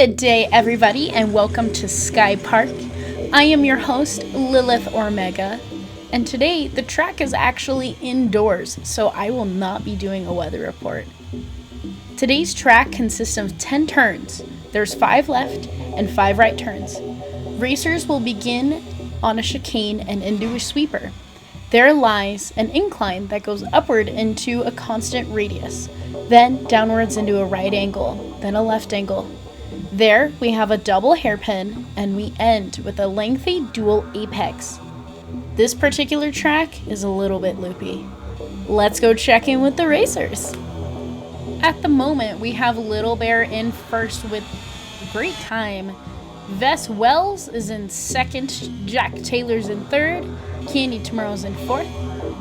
Good day, everybody, and welcome to Sky Park. I am your host, Lilith Ormega, and today the track is actually indoors, so I will not be doing a weather report. Today's track consists of 10 turns. There's 5 left and 5 right turns. Racers will begin on a chicane and into a sweeper. There lies an incline that goes upward into a constant radius, then downwards into a right angle, then a left angle. There we have a double hairpin, and we end with a lengthy dual apex. This particular track is a little bit loopy. Let's go check in with the racers. At the moment, we have Little Bear in first with great time. Vess Wells is in second, Jack Taylor's in third, Kandy Tomorrow's in fourth,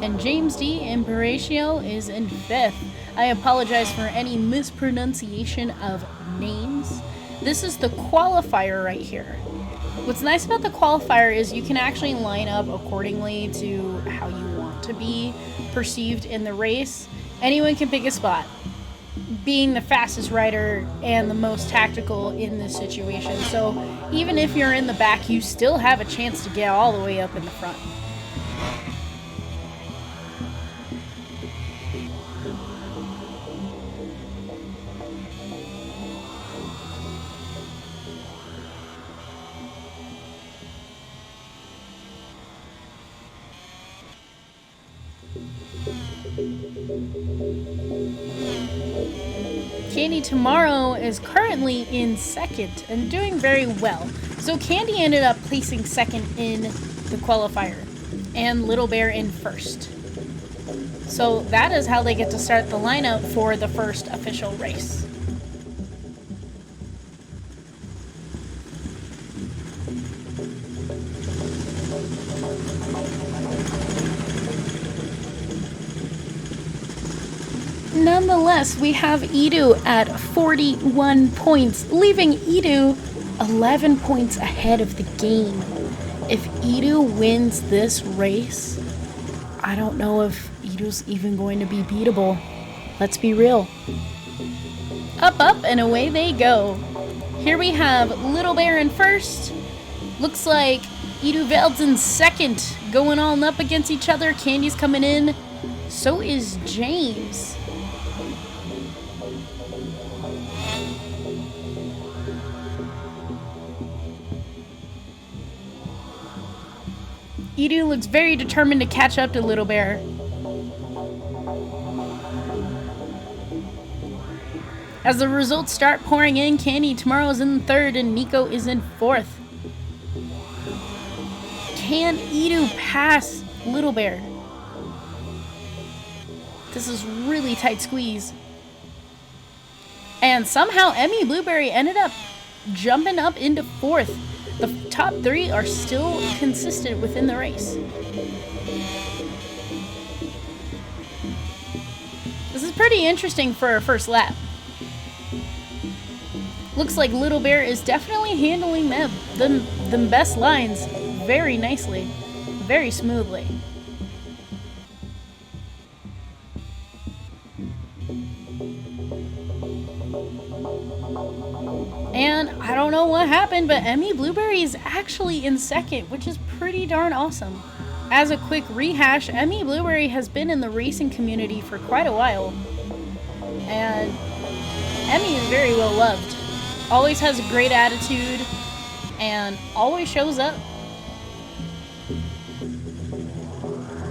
and James D. Imperatio is in fifth. I apologize for any mispronunciation of names. This is the qualifier right here. What's nice about the qualifier is you can actually line up accordingly to how you want to be perceived in the race. Anyone can pick a spot, being the fastest rider and the most tactical in this situation. So even if you're in the back, you still have a chance to get all the way up in the front. Kandy Tomorrow is currently in second and doing very well. So Kandy ended up placing second in the qualifier and Little Bear in first. So that is how they get to start the lineup for the first official race. Nonetheless, we have Edu at 41 points, leaving Edu 11 points ahead of the game. If Edu wins this race, I don't know if Edu's even going to be beatable. Let's be real. Up, up, and away they go. Here we have Little Bear in first. Looks like Edu Velde's in second, going all up against each other. Kandy's coming in. So is James. Edu looks very determined to catch up to Little Bear. As the results start pouring in, Kandy Tomorrow is in third and Nico is in fourth. Can Edu pass Little Bear? This is really tight squeeze. And somehow Emmy Blueberry ended up jumping up into fourth. The top 3 are still consistent within the race. This is pretty interesting for a first lap. Looks like Little Bear is definitely handling the best lines very nicely, very smoothly. And I don't know what happened, but Emmy Blueberry is actually in second, which is pretty darn awesome. As a quick rehash, Emmy Blueberry has been in the racing community for quite a while. And Emmy is very well loved. Always has a great attitude and always shows up.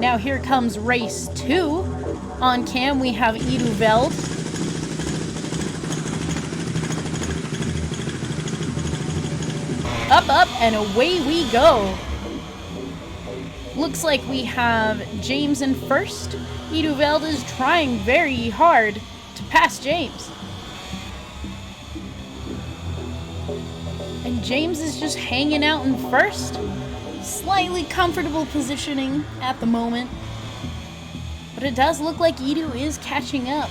Now here comes race 2. On cam we have Edu Velde. Up, up, and away we go. Looks like we have James in first. Edu Velde is trying very hard to pass James. And James is just hanging out in first. Slightly comfortable positioning at the moment. But it does look like Edu is catching up.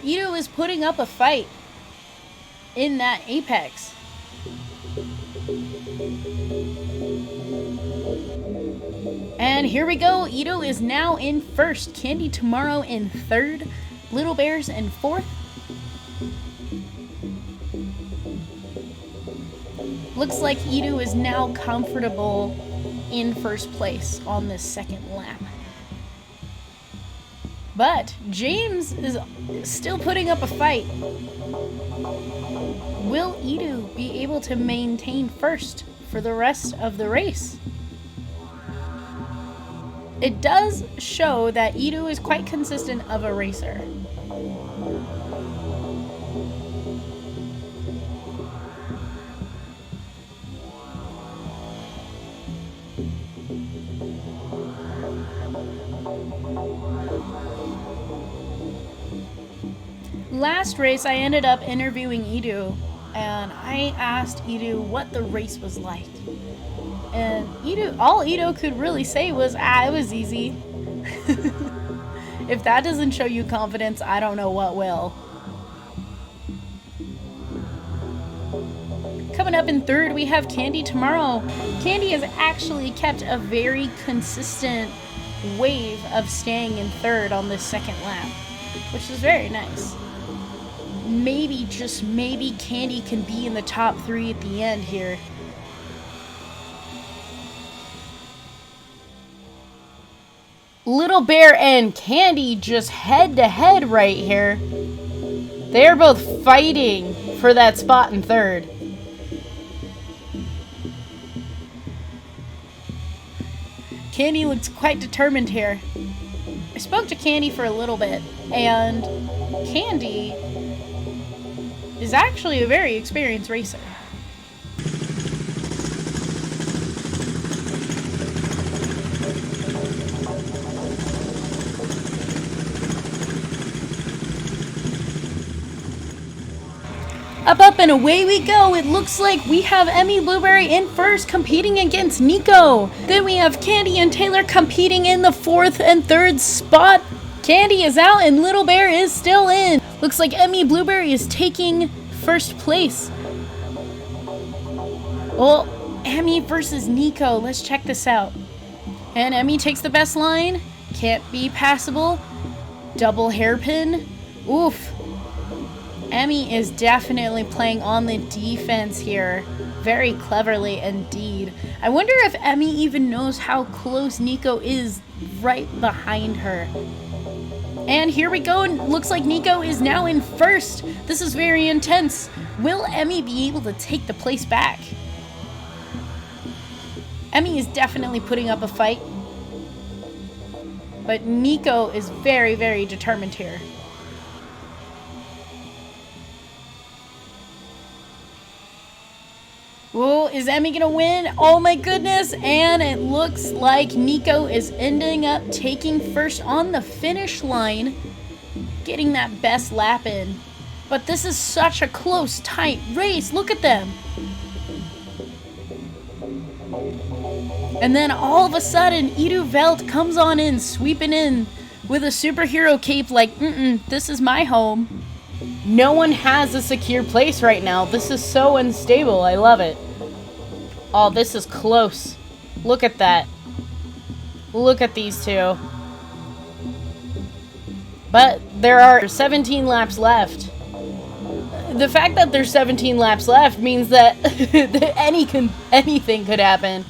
Edu is putting up a fight in that apex. And here we go. Edu is now in first. Kandy Tomorrow in third. Little Bears in fourth. Looks like Edu is now comfortable in first place on this second lap. But James is still putting up a fight. Will Edu be able to maintain first for the rest of the race? It does show that Edu is quite consistent of a racer. Last race, I ended up interviewing Edu, and I asked Edu what the race was like. And all Edu could really say was, it was easy. If that doesn't show you confidence, I don't know what will. Coming up in third, we have Kandy Tomorrow. Kandy has actually kept a very consistent wave of staying in third on this second lap, which is very nice. Maybe, just maybe, Kandy can be in the top 3 at the end here. Little Bear and Kandy just head to head right here. They're both fighting for that spot in third. Kandy looks quite determined here. I spoke to Kandy for a little bit, and Kandy is actually a very experienced racer. Up, and away we go. It looks like we have Emmy Blueberry in first, competing against Nico. Then we have Kandy and Taylor competing in the fourth and third spot. Kandy is out and Little Bear is still in. Looks like Emmy Blueberry is taking first place. Well, Emmy versus Nico. Let's check this out. And Emmy takes the best line. Can't be passable. Double hairpin. Oof. Emmy is definitely playing on the defense here. Very cleverly indeed. I wonder if Emmy even knows how close Nico is right behind her. And here we go. Looks like Nico is now in first. This is very intense. Will Emmy be able to take the place back? Emmy is definitely putting up a fight. But Nico is very, very determined here. Whoa, is Emmy gonna win? Oh my goodness, and it looks like Nico is ending up taking first on the finish line, getting that best lap in. But this is such a close, tight race. Look at them. And then all of a sudden, Edu Velde comes on in, sweeping in with a superhero cape like, this is my home. No one has a secure place right now. This is so unstable. I love it. Oh, this is close. Look at that. Look at these two. But there are 17 laps left. The fact that there's 17 laps left means that anything could happen.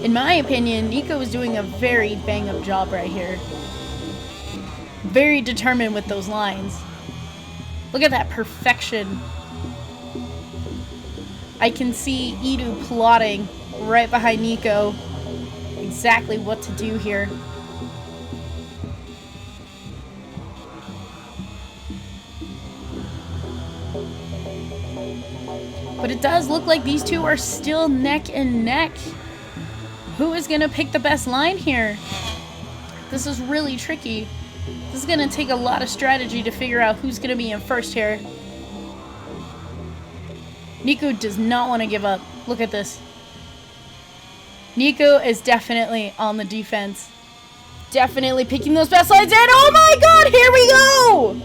In my opinion, Nico is doing a very bang-up job right here. Very determined with those lines. Look at that perfection. I can see Edu plotting right behind Nico exactly what to do here. But it does look like these two are still neck and neck. Who is going to pick the best line here? This is really tricky. This is going to take a lot of strategy to figure out who's going to be in first here. Nico does not want to give up. Look at this. Nico is definitely on the defense. Definitely picking those best lines. And oh my god, here we go!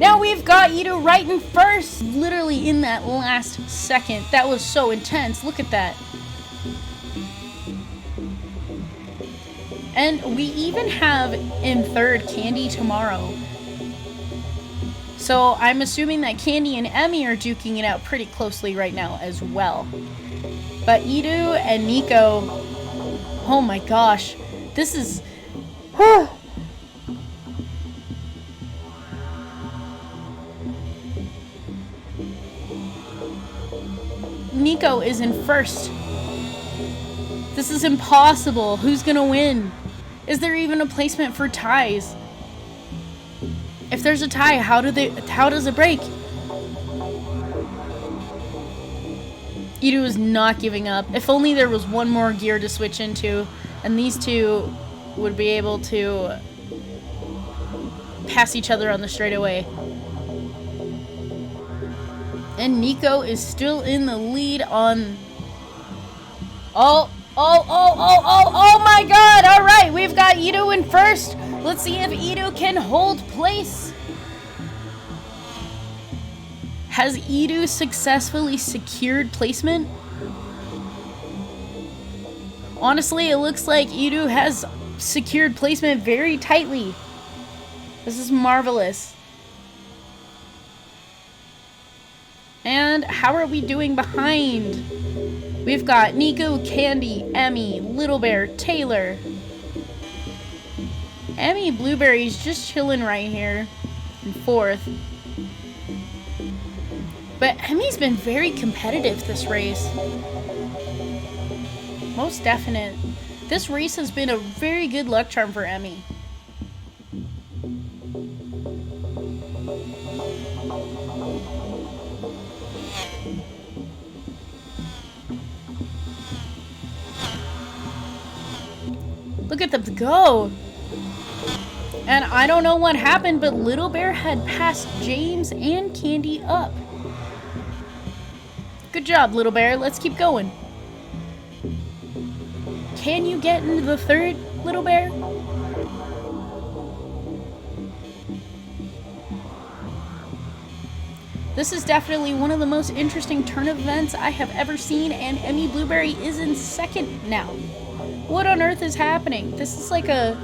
Now we've got Edu right in first, literally in that last second. That was so intense. Look at that. And we even have in third Kandy Tomorrow. So I'm assuming that Kandy and Emmy are duking it out pretty closely right now as well. But Edu and Nico, oh my gosh, this is... Nico is in first. This is impossible. Who's gonna win? Is there even a placement for ties? If there's a tie, how does it break? Edu is not giving up. If only there was one more gear to switch into, and these two would be able to pass each other on the straightaway. And Nico is still in the lead on... Oh my god! Alright, we've got Edu in first. Let's see if Edu can hold place. Has Edu successfully secured placement? Honestly, it looks like Edu has secured placement very tightly. This is marvelous. And how are we doing behind? We've got Nico, Kandy, Emmy, Little Bear, Taylor. Emmy Blueberry's just chilling right here in fourth. But Emmy's been very competitive this race. Most definite. This race has been a very good luck charm for Emmy. Look at them go. And I don't know what happened, but Little Bear had passed James and Kandy up. Good job, Little Bear. Let's keep going. Can you get into the third, Little Bear? This is definitely one of the most interesting turn events I have ever seen, and Emmy Blueberry is in second now. What on earth is happening? This is like a...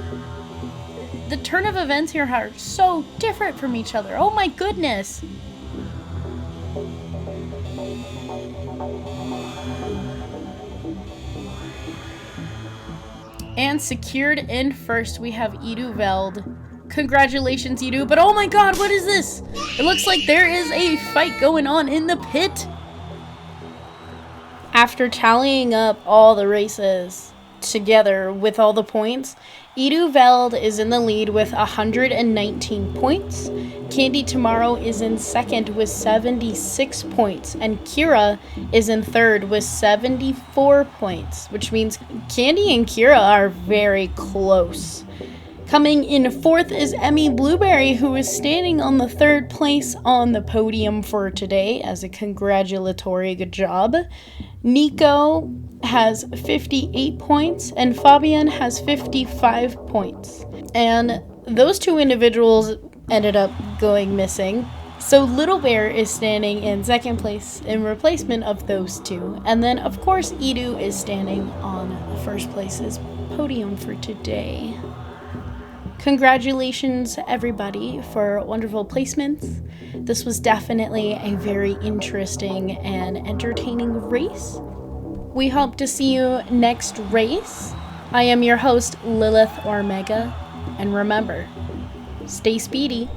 The turn of events here are so different from each other. Oh my goodness! And secured in first, we have Edu Velde. Congratulations, Edu. But oh my god, what is this? It looks like there is a fight going on in the pit. After tallying up all the races together with all the points, Edu Velde is in the lead with 119 points. Kandy Tomorrow is in second with 76 points. And Kira is in third with 74 points, which means Kandy and Kira are very close. Coming in fourth is Emmy Blueberry, who is standing on the third place on the podium for today as a congratulatory good job. Nico has 58 points and Fabian has 55 points. And those two individuals ended up going missing. So Little Bear is standing in second place in replacement of those two. And then, of course, Edu is standing on first place's podium for today. Congratulations, everybody, for wonderful placements. This was definitely a very interesting and entertaining race. We hope to see you next race. I am your host, Lilith Ormega. And remember, stay speedy.